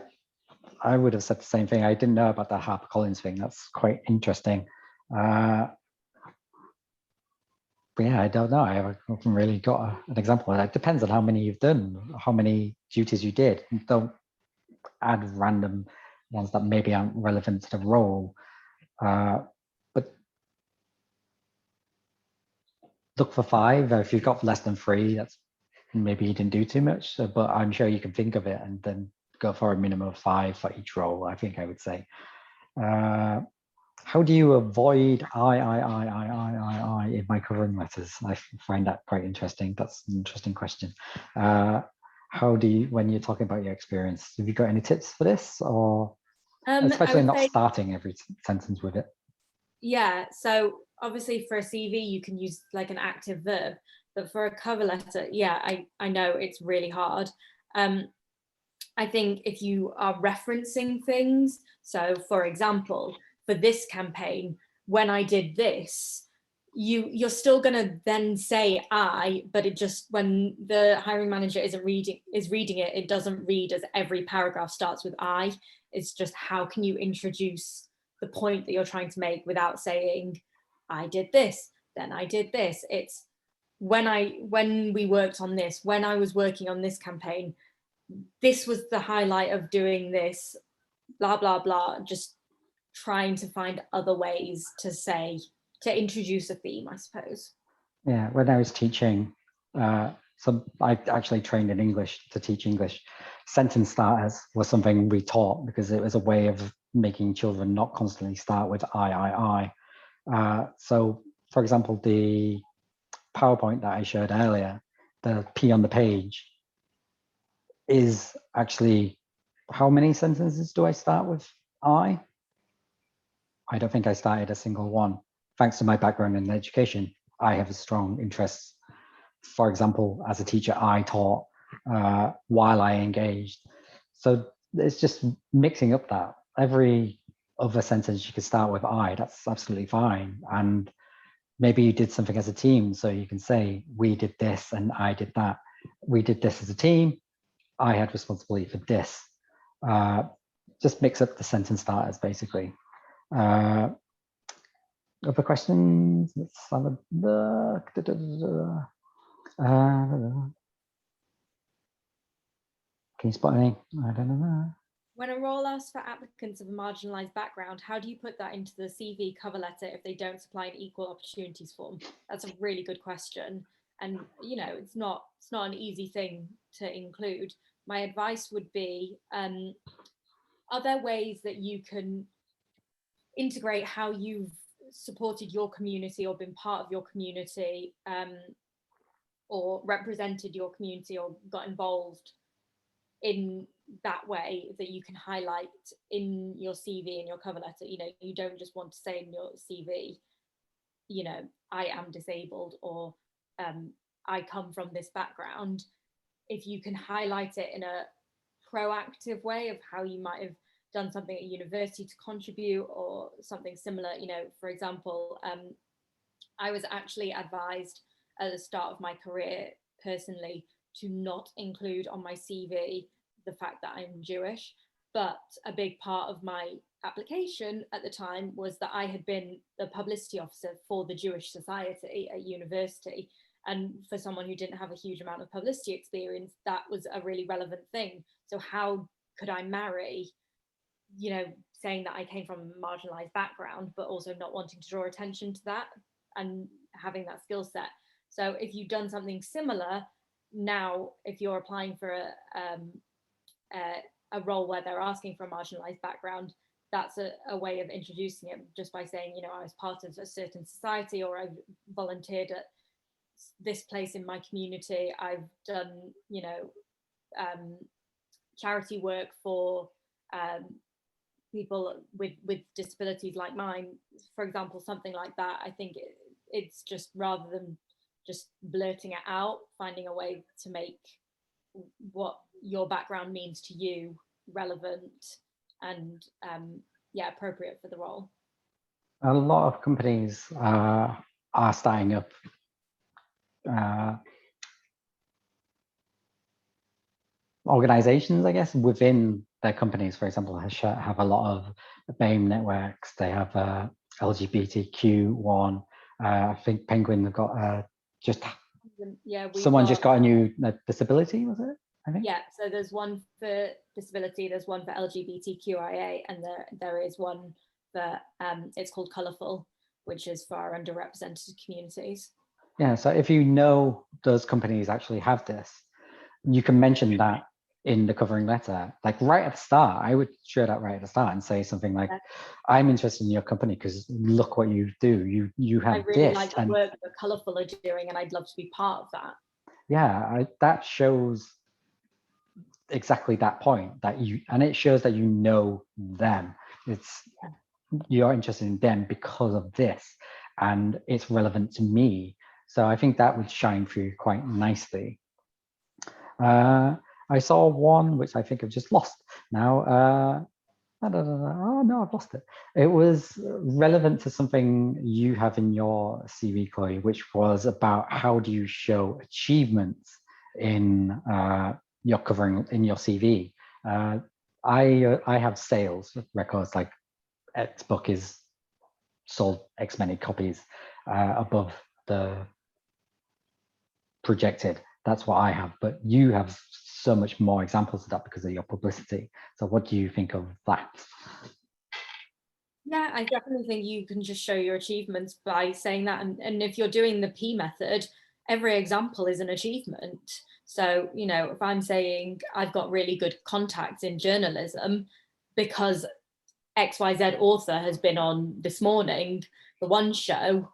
I would have said the same thing. I didn't know about the HarperCollins thing. That's quite interesting. But yeah, I don't know. I haven't really got an example. It depends on how many you've done, how many duties you did. Don't add random ones that maybe aren't relevant to the role. But look for 5. If you've got less than 3, that's maybe you didn't do too much. So, but I'm sure you can think of it and then go for a minimum of 5 for each role, I think I would say. How do you avoid I in my covering letters? I find that quite interesting. That's an interesting question. How do you, when you're talking about your experience, have you got any tips for this, or especially not starting every sentence with it? Yeah, so obviously for a CV, you can use like an active verb, but for a cover letter, yeah, I know it's really hard. I think if you are referencing things, so for example, for this campaign, when I did this, you're still going to then say I, but it just, when the hiring manager is reading it, it doesn't read as every paragraph starts with I. It's just, how can you introduce the point that you're trying to make without saying I did this, then I did this. It's when we worked on this, when I was working on this campaign, this was the highlight of doing this, blah, blah, blah. Just trying to find other ways to say, to introduce a theme, I suppose. Yeah, when I was teaching, so I actually trained in English to teach English. Sentence starters was something we taught because it was a way of making children not constantly start with I. So, for example, the PowerPoint that I showed earlier, the P on the page, is actually, how many sentences do I start with I? I don't think I started a single one. Thanks to my background in education, I have a strong interest. For example, as a teacher, I taught while I engaged. So it's just mixing up that. Every other sentence you could start with I, that's absolutely fine. And maybe you did something as a team, so you can say, we did this and I did that. We did this as a team. I had responsibility for this. Just mix up the sentence starters, basically. Other questions? Let's have a look. Can you spot any? I don't know. When a role asks for applicants of a marginalised background, how do you put that into the CV cover letter if they don't supply an equal opportunities form? That's a really good question. And, you know, it's not an easy thing to include. My advice would be, are there ways that you can integrate how you've supported your community or been part of your community, or represented your community or got involved in that way, that you can highlight in your CV and your cover letter? You know, you don't just want to say in your CV, you know, I am disabled, or I come from this background. If you can highlight it in a proactive way of how you might have done something at university to contribute or something similar, you know, for example, I was actually advised at the start of my career personally to not include on my CV the fact that I'm Jewish, but a big part of my application at the time was that I had been the publicity officer for the Jewish Society at university. And for someone who didn't have a huge amount of publicity experience, that was a really relevant thing. So how could I marry, you know, saying that I came from a marginalized background, but also not wanting to draw attention to that and having that skill set? So if you've done something similar, now if you're applying for a role where they're asking for a marginalized background, that's a way of introducing it, just by saying, you know, I was part of a certain society, or I've volunteered at this place in my community, I've done, you know, charity work for people with disabilities like mine, for example, something like that. I think it's just, rather than just blurting it out, finding a way to make what your background means to you relevant and yeah, appropriate for the role. A lot of companies are starting up organizations, I guess, within their companies. For example, have a lot of BAME networks. They have LGBTQ one. I think Penguin have got just someone just got a new disability, was it? I think. Yeah, so there's one for disability, there's one for LGBTQIA, and there is one for, it's called Colourful, which is for our underrepresented communities. Yeah, so if you know those companies actually have this, you can mention that in the covering letter, like right at the start. I would share that right at the start and say something like, I'm interested in your company because look what you do. You have I really this. like the work that Colourful are doing, and I'd love to be part of that. Yeah, that shows exactly that point, that you, and it shows that you know them. It's you're interested in them because of this, and it's relevant to me. So I think that would shine through quite nicely. I saw one which I think I've just lost now. Oh no, I've lost it. It was relevant to something you have in your CV, Chloe, which was about how do you show achievements in your covering in your CV. I have sales records, like X book is sold X many copies above the projected. That's what I have, but you have so much more examples of that because of your publicity. So what do you think of that? Yeah, I definitely think you can just show your achievements by saying that. And if you're doing the P method, every example is an achievement. So, you know, if I'm saying I've got really good contacts in journalism because XYZ author has been on This Morning, the One Show,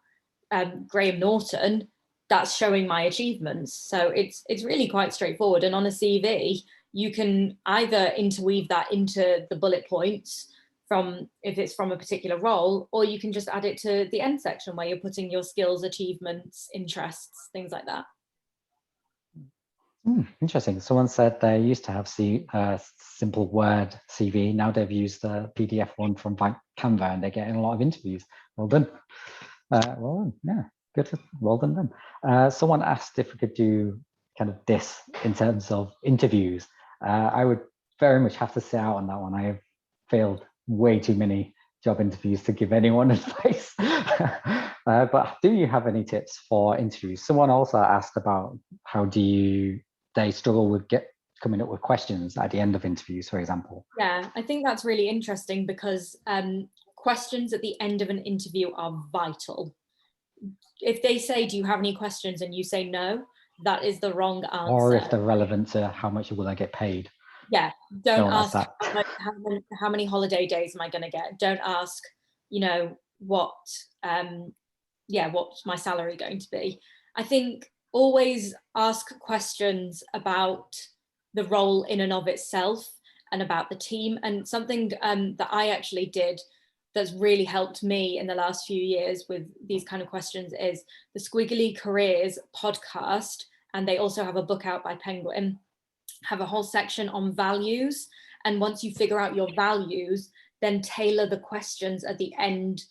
Graham Norton, that's showing my achievements. So it's really quite straightforward. And on a CV, you can either interweave that into the bullet points from, if it's from a particular role, or you can just add it to the end section where you're putting your skills, achievements, interests, things like that. Interesting. Someone said they used to have simple Word CV. Now they've used the PDF one from Canva, and they're getting a lot of interviews. Well done. Well done. Yeah, good. Well done then. Someone asked if we could do kind of this in terms of interviews. I would very much have to sit out on that one. I have failed way too many job interviews to give anyone advice. But do you have any tips for interviews? Someone also asked about how they struggle with coming up with questions at the end of interviews, for example. Yeah, I think that's really interesting because questions at the end of an interview are vital. If they say, do you have any questions, and you say no, that is the wrong answer. Or if they're relevant to how much will I get paid. Yeah, don't ask how many holiday days am I going to get. Don't ask, you know, what's my salary going to be. I think always ask questions about the role in and of itself and about the team. And something that I actually did that's really helped me in the last few years with these kind of questions is the Squiggly Careers podcast. And they also have a book out by Penguin, have a whole section on values. And once you figure out your values, then tailor the questions at the end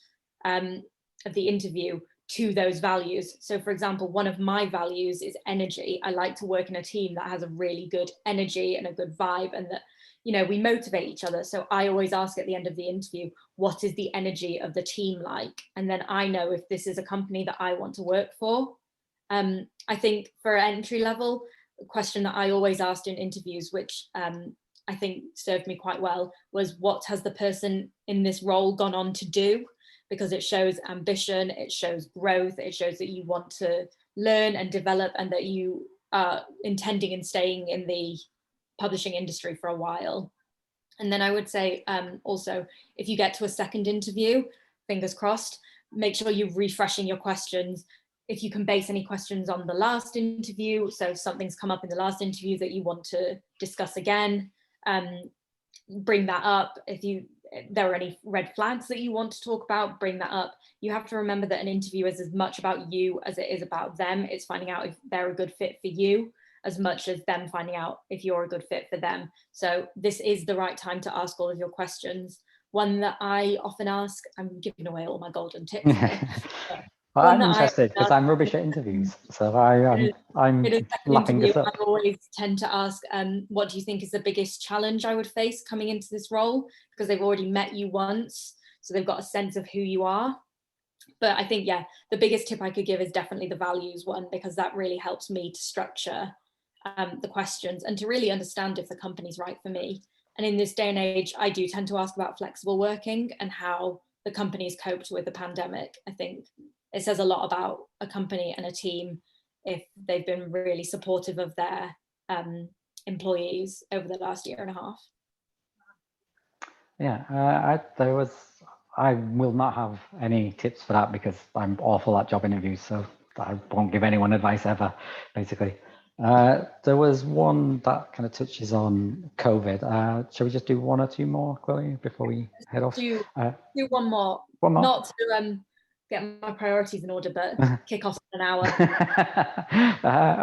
of the interview to those values. So for example, one of my values is energy. I like to work in a team that has a really good energy and a good vibe, and that, you know, we motivate each other. So I always ask at the end of the interview, what is the energy of the team like? And then I know if this is a company that I want to work for. I think for entry level, a question that I always asked in interviews, which I think served me quite well, was what has the person in this role gone on to do? Because it shows ambition, it shows growth, it shows that you want to learn and develop, and that you are intending and staying in the publishing industry for a while. And then I would say also, if you get to a second interview, fingers crossed, make sure you're refreshing your questions. If you can base any questions on the last interview, so if something's come up in the last interview that you want to discuss again, bring that up. If there are any red flags that you want to talk about, bring that up. You have to remember that an interview is as much about you as it is about them. It's finding out if they're a good fit for you as much as them finding out if you're a good fit for them. So this is the right time to ask all of your questions. One that I often ask, I'm giving away all my golden tips here. Well, I'm interested because I'm rubbish at interviews, so I'm lapping this up. I always tend to ask, what do you think is the biggest challenge I would face coming into this role? Because they've already met you once, so they've got a sense of who you are. But I think, yeah, the biggest tip I could give is definitely the values one, because that really helps me to structure the questions and to really understand if the company's right for me. And in this day and age, I do tend to ask about flexible working and how the company's coped with the pandemic. I think it says a lot about a company and a team if they've been really supportive of their employees over the last year and a half. Yeah, I will not have any tips for that because I'm awful at job interviews, so I won't give anyone advice ever, basically. There was one that kind of touches on COVID. Shall we just do one or two more, Chloe, before we head off? Do one more. One more? Not to get my priorities in order, but kick off in an hour.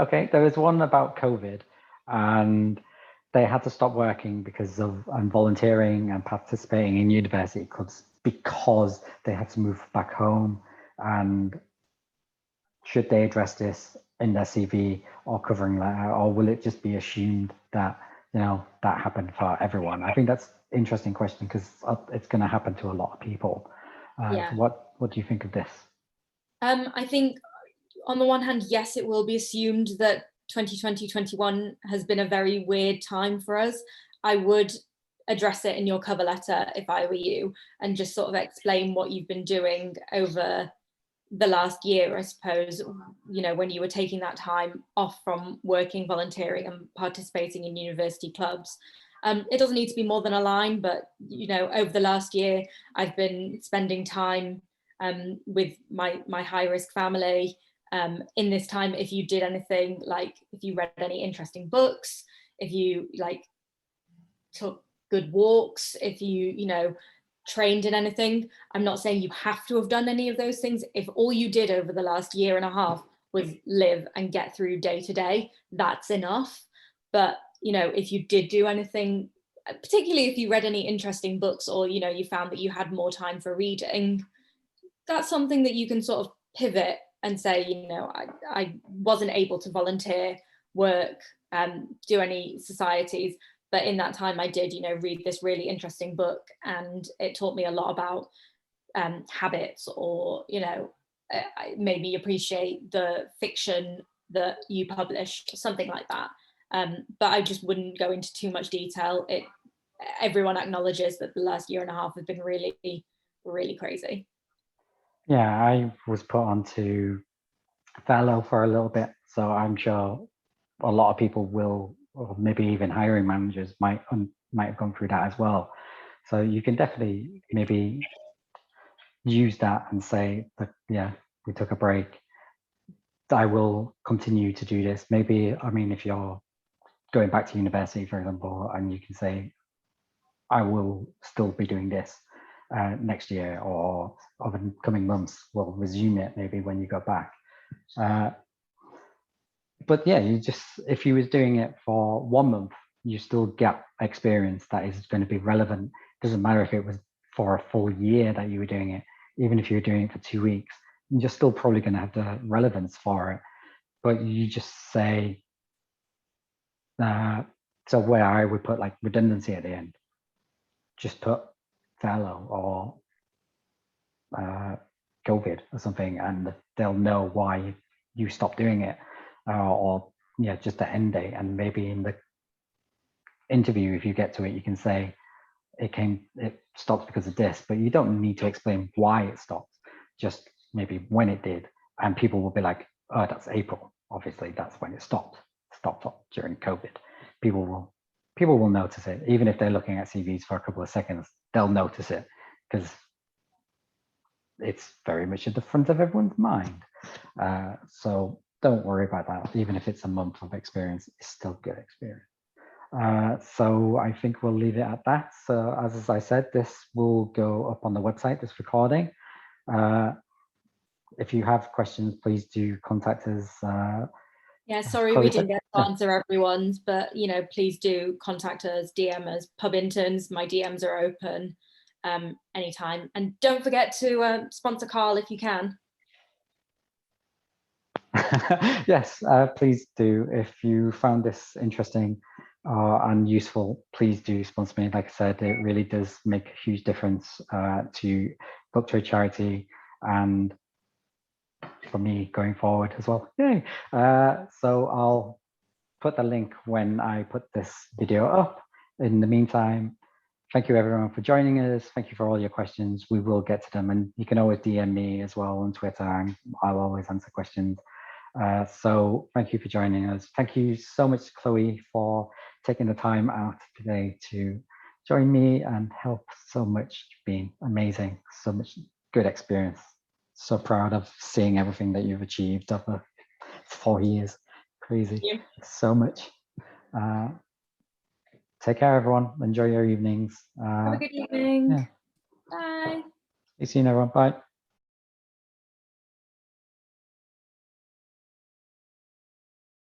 Okay, there was one about COVID, and they had to stop working because of volunteering and participating in university clubs because they had to move back home. And should they address this in their CV or covering letter, or will it just be assumed that, you know, that happened for everyone? I think that's an interesting question because it's going to happen to a lot of people. Yeah. So what do you think of this? I think on the one hand, yes, it will be assumed that 2020-21 has been a very weird time for us. I would address it in your cover letter if I were you and just sort of explain what you've been doing over the last year, I suppose, you know, when you were taking that time off from working, volunteering and participating in university clubs. It doesn't need to be more than a line, but, you know, over the last year, I've been spending time with my high-risk family. In this time, if you did anything, like if you read any interesting books, if you like took good walks, if you know, trained in anything. I'm not saying you have to have done any of those things. If all you did over the last year and a half was live and get through day to day, that's enough. But, you know, if you did do anything, particularly if you read any interesting books or, you know, you found that you had more time for reading, that's something that you can sort of pivot and say, you know, I wasn't able to volunteer, work, do any societies, but in that time I did, you know, read this really interesting book and it taught me a lot about habits, or, you know, made me appreciate the fiction that you published, something like that. But I just wouldn't go into too much detail. Everyone acknowledges that the last year and a half has been really, really crazy. Yeah, I was put onto furlough for a little bit, so I'm sure a lot of people will, or maybe even hiring managers might have gone through that as well. So you can definitely maybe use that and say that, yeah, we took a break. I will continue to do this. Maybe, I mean, if you're going back to university, for example, and you can say, I will still be doing this next year, or over the coming months, we'll resume it maybe when you go back. But yeah, you just, if you was doing it for 1 month, you still get experience that is going to be relevant. It doesn't matter if it was for a full year that you were doing it, even if you were doing it for 2 weeks, you're still probably going to have the relevance for it. But you just say, so where I would put like redundancy at the end, just put furlough or COVID or something, and they'll know why you stopped doing it, or yeah, just the end date. And maybe in the interview, if you get to it, you can say it stopped because of this, but you don't need to explain why it stopped, just maybe when it did, and people will be like, oh, that's April, obviously that's when it stopped during COVID. People will notice it, even if they're looking at CVs for a couple of seconds, they'll notice it because it's very much at the front of everyone's mind. So don't worry about that. Even if it's a month of experience, it's still good experience. So I think we'll leave it at that. So as I said, this will go up on the website, this recording. If you have questions, please do contact us. Yeah, sorry we didn't get to answer everyone's, but you know, please do contact us, DM us, Pub Interns. My DMs are open anytime, and don't forget to sponsor Carl if you can. Yes, please do. If you found this interesting and useful, please do sponsor me. Like I said, it really does make a huge difference to Book Trade Charity and for me going forward as well. Yay! So put the link when I put this video up. In the meantime, thank you everyone for joining us. Thank you for all your questions. We will get to them, and you can always DM me as well on Twitter, and I'll always answer questions. So thank you for joining us. Thank you so much, Chloë, for taking the time out today to join me and help so much. It's been amazing, so much good experience. So proud of seeing everything that you've achieved over 4 years. Crazy, so much. Take care, everyone. Enjoy your evenings. Have a good evening. Yeah. Bye. See you soon, everyone. Bye.